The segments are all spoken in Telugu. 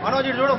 మనోజ్ ఇటు చూడు.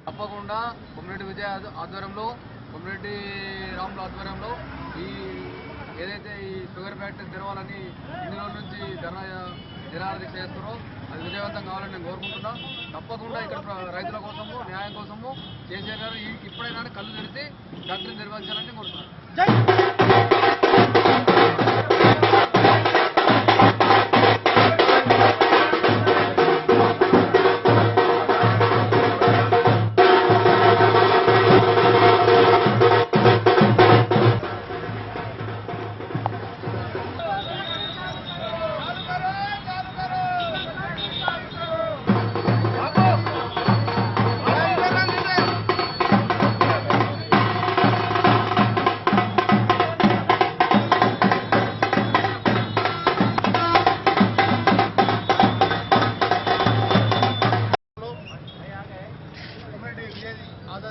తప్పకుండా కొమ్మిరెడ్డి విజయ ఆధ్వర్యంలో, కొమ్మిరెడ్డి రాముల ఆధ్వర్యంలో ఈ ఏదైతే ఈ షుగర్ ఫ్యాక్టరీ తెరవాలని ఇన్ని రోజుల నుంచి నిరాదీక్ష చేస్తారో అది విజయవంతం కావాలని నేను కోరుకుంటున్నా. తప్పకుండా ఇక్కడ రైతుల కోసము, న్యాయం కోసము కేసీఆర్ గారు ఇప్పుడైనా కళ్ళు తెరిచి ఫ్యాక్టరీని నిర్వహించాలని కోరుతున్నాను.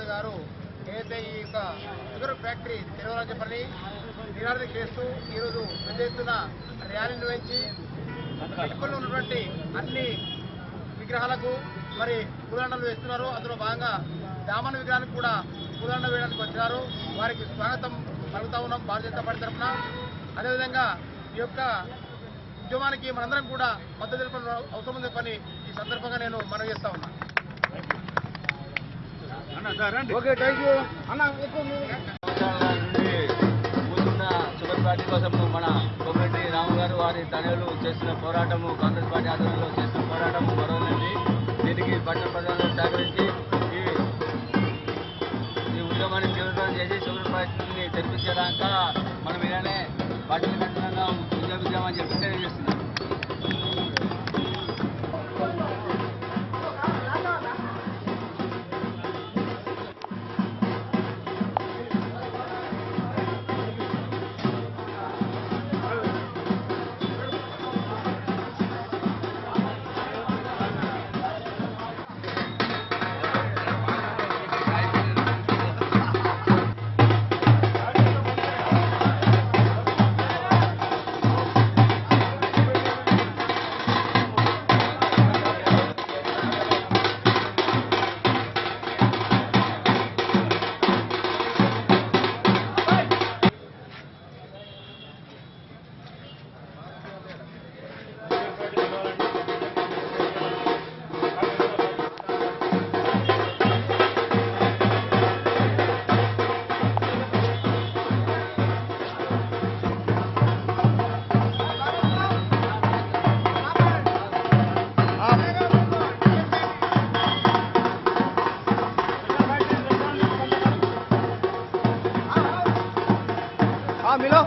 గారు ఏదైతే ఈ యొక్క షుగర్ ఫ్యాక్టరీ తెరవాలని చెప్పని నిరాదీక్ష చేస్తూ ఈరోజు పెద్ద ఎత్తున ర్యాలీ నిర్వహించి ఇటుకల్లో ఉన్నటువంటి అన్ని విగ్రహాలకు మరి పూలదండలు వేస్తున్నారు. అందులో భాగంగా దామన విగ్రహానికి కూడా పూలదండ వేయడానికి వచ్చారు. వారికి స్వాగతం పలుకుతా ఉన్నాం భారతీయ జనతా పార్టీ తరఫున. అదేవిధంగా ఈ యొక్క ఉద్యమానికి మనందరం కూడా మద్దతు తెలపడం అవసరం ఉందని చెప్పని ఈ సందర్భంగా నేను మనవి చేస్తా ఉన్నా. ఓకే, థ్యాంక్ యూ అన్న. కూర్చున్న షుగర్ ఫ్యాక్టరీ కోసం మన కొమ్మిరెడ్డి రాము గారు వారి తనయులు చేస్తున్న పోరాటము, కాంగ్రెస్ పార్టీ ఆధ్వర్యంలో చేస్తున్న పోరాటము మరోనండి. దీనికి పట్టణ ప్రజలను సహకరించి ఈ ఉద్యమాన్ని తీవ్రతరం చేసి షుగర్ ఫ్యాక్టరీని తెరిపించేదాకా మనం ఇలానే పార్టీ ఖచ్చితంగా ఉద్యమం చెప్పి తెలియజేస్తున్నాం. మిలో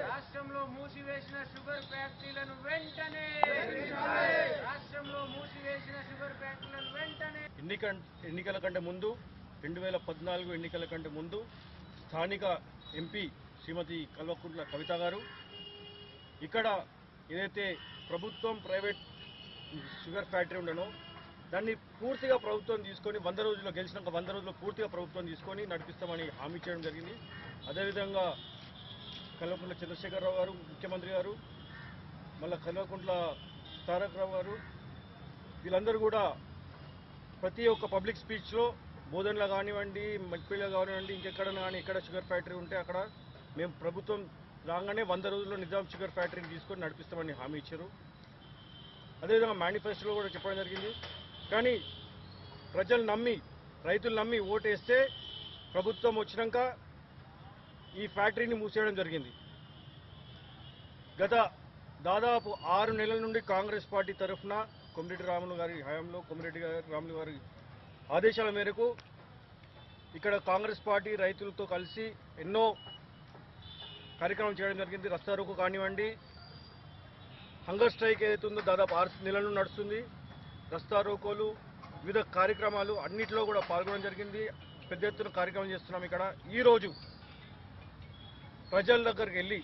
రాష్ట్రంలో మూసివేసిన షుగర్ ఫ్యాక్టరీలను వెంటనే ఎన్నికల కంటే ముందు 2014 ఎన్నికల కంటే ముందు స్థానిక ఎంపీ శ్రీమతి కల్వకుంట్ల కవిత గారు ఇక్కడ ఏదైతే ప్రభుత్వం ప్రైవేట్ షుగర్ ఫ్యాక్టరీ ఉండనో దాన్ని పూర్తిగా ప్రభుత్వం తీసుకొని 100 రోజుల్లో గెలిచినాక 100 రోజుల్లో పూర్తిగా ప్రభుత్వం తీసుకొని నడిపిస్తామని హామీ చేయడం జరిగింది. అదేవిధంగా కల్వకుంట్ల చంద్రశేఖరరావు గారు ముఖ్యమంత్రి గారు, మళ్ళీ కల్వకుంట్ల తారక రావు గారు వీళ్ళందరూ కూడా ప్రతి ఒక్క పబ్లిక్ స్పీచ్లో బోధనలో కానివ్వండి, మట్టిపల్లిలో కానివ్వండి, ఇంకెక్కడైనా కానీ ఎక్కడ షుగర్ ఫ్యాక్టరీ ఉంటే అక్కడ మేము ప్రభుత్వం రాగానే 100 రోజుల్లో నిజాం షుగర్ ఫ్యాక్టరీని తీసుకొని నడిపిస్తామని హామీ ఇచ్చారు. అదేవిధంగా మేనిఫెస్టోలో కూడా చెప్పడం జరిగింది. కానీ ప్రజలు నమ్మి, రైతులు నమ్మి ఓటేస్తే ప్రభుత్వం వచ్చినాక ఈ ఫ్యాక్టరీని మూసేయడం జరిగింది. గత దాదాపు 6 నెలల నుండి కాంగ్రెస్ పార్టీ తరఫున కొమ్మిరెడ్డి రాములు గారి హయాంలో కొమ్మిరెడ్డి రాములు గారి ఆదేశాల మేరకు ఇక్కడ కాంగ్రెస్ పార్టీ రైతులతో కలిసి ఎన్నో కార్యక్రమం చేయడం జరిగింది. రస్తా రోకో కానివ్వండి, హంగర్ స్ట్రైక్ ఏదైతే ఉందో దాదాపు 6 నెలలు నడుస్తుంది. రస్తా రోకోలు, వివిధ కార్యక్రమాలు అన్నింటిలో కూడా పాల్గొనడం జరిగింది. పెద్ద ఎత్తున కార్యక్రమం చేస్తున్నాం. ఇక్కడ ఈరోజు ప్రజల దగ్గరికి వెళ్ళి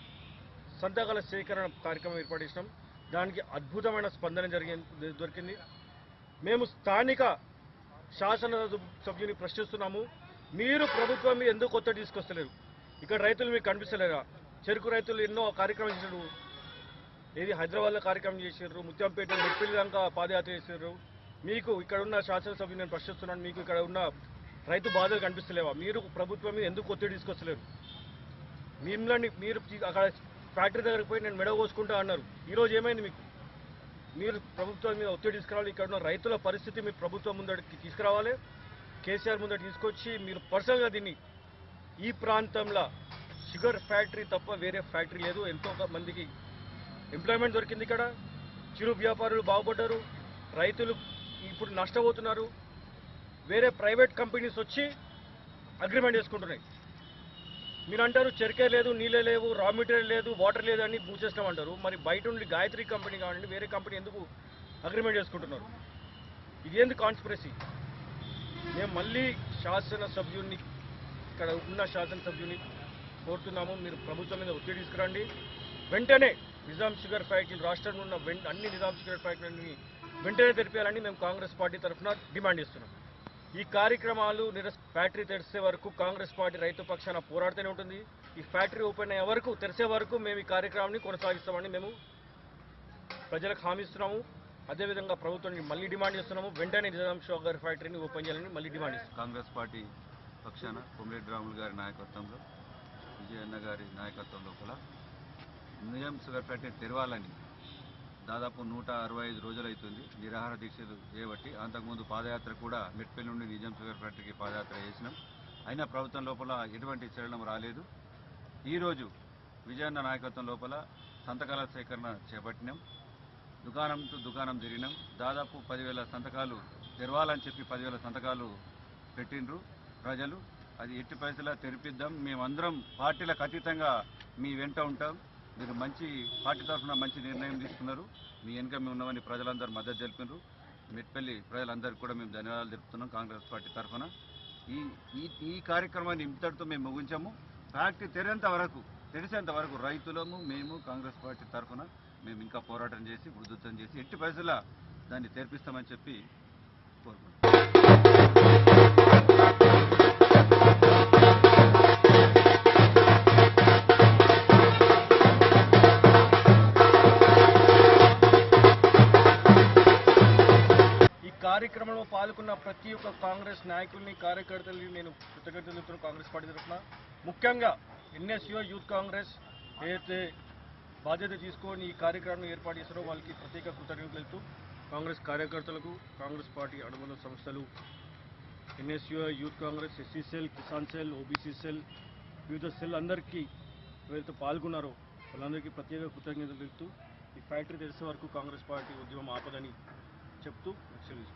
సంతకాల సేకరణ కార్యక్రమం ఏర్పాటు చేసినాం. దానికి అద్భుతమైన స్పందన దొరికింది. మేము స్థానిక శాసన సభ్యుని ప్రశ్నిస్తున్నాము. మీరు ప్రభుత్వం మీద ఎందుకు ఒత్తిడి తీసుకొస్తలేరు? ఇక్కడ రైతులు మీకు కనిపిస్తలేరా? చెరుకు రైతులు ఎన్నో కార్యక్రమాలు చేశారు. ఏది హైదరాబాద్లో కార్యక్రమం చేశారు, ముత్యంపేట మెట్పల్లి దాకా పాదయాత్ర చేశారు. మీకు ఇక్కడ ఉన్న శాసనసభ్యుని నేను ప్రశ్నిస్తున్నాను, మీకు ఇక్కడ ఉన్న రైతు బాధలు కనిపిస్తలేవా? మీరు ప్రభుత్వం మీద ఎందుకు ఒత్తిడి తీసుకొస్తలేరు? మిమ్మల్ని మీరు అక్కడ ఫ్యాక్టరీ దగ్గరికి పోయి నేను మెడ కోసుకుంటా అన్నారు. ఈరోజు ఏమైంది మీకు? మీరు ప్రభుత్వం మీద ఒత్తిడి తీసుకురావాలి. ఇక్కడ ఉన్న రైతుల పరిస్థితి మీరు ప్రభుత్వం ముందడికి తీసుకురావాలి. కేసీఆర్ ముందట తీసుకొచ్చి మీరు పర్సనల్గా దీన్ని ఈ ప్రాంతంలో షుగర్ ఫ్యాక్టరీ తప్ప వేరే ఫ్యాక్టరీ లేదు, ఎంతో మందికి ఎంప్లాయ్మెంట్ దొరికింది. ఇక్కడ చిరు వ్యాపారులు బాగుపడ్డారు, రైతులు ఇప్పుడు నష్టపోతున్నారు. వేరే ప్రైవేట్ కంపెనీస్ వచ్చి అగ్రిమెంట్ చేసుకుంటున్నాయి. మీరు అంటారు చెరికే లేదు, నీళ్ళే లేవు, రా మెటీరియల్ లేదు, వాటర్ లేదు అని మూసేస్తామంటారు. మరి బయట నుండి గాయత్రి కంపెనీ కావాలండి, వేరే కంపెనీ ఎందుకు అగ్రిమెంట్ చేసుకుంటున్నారు? ఇదేంది కాన్స్పిరసీ? మేము మళ్ళీ శాసనసభ్యుని ఇక్కడ ఉన్న శాసనసభ్యుని కోరుతున్నాము, మీరు ప్రభుత్వం మీద ఒత్తిడి తీసుకురండి. వెంటనే నిజాం షుగర్ ఫ్యాక్టరీలు రాష్ట్రంలో ఉన్న అన్ని నిజాం షుగర్ ఫ్యాక్టరీని వెంటనే తెరిపేయాలని మేము కాంగ్రెస్ పార్టీ తరఫున డిమాండ్ చేస్తున్నాం. ఈ కార్యక్రమాలు ఫ్యాక్టరీ తెరిసే వరకు కాంగ్రెస్ పార్టీ రైతు పక్షాన పోరాడుతూనే ఉంటుంది. ఈ ఫ్యాక్టరీ ఓపెన్ అయ్యే వరకు, తెరిసే వరకు మేము ఈ కార్యక్రమాన్ని కొనసాగిస్తామని మేము ప్రజలకు హామీ ఇస్తున్నాము. అదేవిధంగా ప్రభుత్వాన్ని మళ్ళీ డిమాండ్ చేస్తున్నాము, వెంటనే నిజాం షుగర్ ఫ్యాక్టరీని ఓపెన్ చేయాలని మళ్ళీ డిమాండ్ చేస్తున్నాం. కాంగ్రెస్ పార్టీ పక్షాన కొమ్మిరెడ్డి రాములు గారి నాయకత్వంలో, విజయన్న గారి నాయకత్వంలో కూడా నిజాం షుగర్ ఫ్యాక్టరీ తెరవాలని దాదాపు 165 రోజులు అవుతుంది నిరాహార దీక్షలు చేయబట్టి. అంతకుముందు పాదయాత్ర కూడా మెట్పల్లి నుండి నిజాం షుగర్ ఫ్యాక్టరీకి పాదయాత్ర చేసినాం. అయినా ప్రభుత్వం లోపల ఎటువంటి చలనం రాలేదు. ఈరోజు విజయన్న నాయకత్వం లోపల సంతకాల సేకరణ చేపట్టినాం. దుకాణం టు దుకాణం తిరిగినాం. దాదాపు 10,000 సంతకాలు తెరవాలని చెప్పి 10,000 సంతకాలు పెట్టిండ్రు ప్రజలు. అది ఎట్టి పరిస్థితుల్లో తెరిపిద్దాం. మేమందరం పార్టీలకు అతీతంగా మీ వెంట ఉంటాం. మీరు మంచి పార్టీ తరఫున మంచి నిర్ణయం తీసుకున్నారు. మీ వెనుక మేము ఉన్నామని ప్రజలందరూ మద్దతు తెలిపినారు. మెట్పల్లి ప్రజలందరికీ కూడా మేము ధన్యవాదాలు తెలుపుతున్నాం కాంగ్రెస్ పార్టీ తరఫున. ఈ కార్యక్రమాన్ని ఇంతటితో మేము ముగించాము. ఫ్యాక్టరీ తెరిసేంత వరకు రైతులము మేము కాంగ్రెస్ పార్టీ తరఫున మేము ఇంకా పోరాటం చేసి ఉధృతం చేసి ఎట్టి పరిస్థితుల్లో దాన్ని తెరిపిస్తామని చెప్పి కోరుకుంటున్నాం. కార్యక్రమంలో పాల్గొన్న ప్రతి ఒక్క కాంగ్రెస్ నాయకుల్ని, కార్యకర్తల్ని నేను కృతజ్ఞతలు చెప్తున్నాను కాంగ్రెస్ పార్టీ తరఫున. ముఖ్యంగా ఎన్ఎస్యూ యూత్ కాంగ్రెస్ ఏదైతే బాధ్యత తీసుకొని ఈ కార్యక్రమం ఏర్పాటు చేస్తారో వాళ్ళకి ప్రత్యేక కృతజ్ఞతలు తెలుపుతూ, కాంగ్రెస్ కార్యకర్తలకు, కాంగ్రెస్ పార్టీ అనుబంధ సంస్థలు NSU youth Congress, SC cell, Kisan cell, OBC cell, వివిధ సెల్ అందరికీ ఎవరైతే పాల్గొన్నారో వాళ్ళందరికీ ప్రత్యేక కృతజ్ఞతలు తెలుపుతూ, ఈ ఫ్యాక్టరీ తెరిసే వరకు కాంగ్రెస్ పార్టీ ఉద్యమం ఆపదని చెప్తూ సెలవు.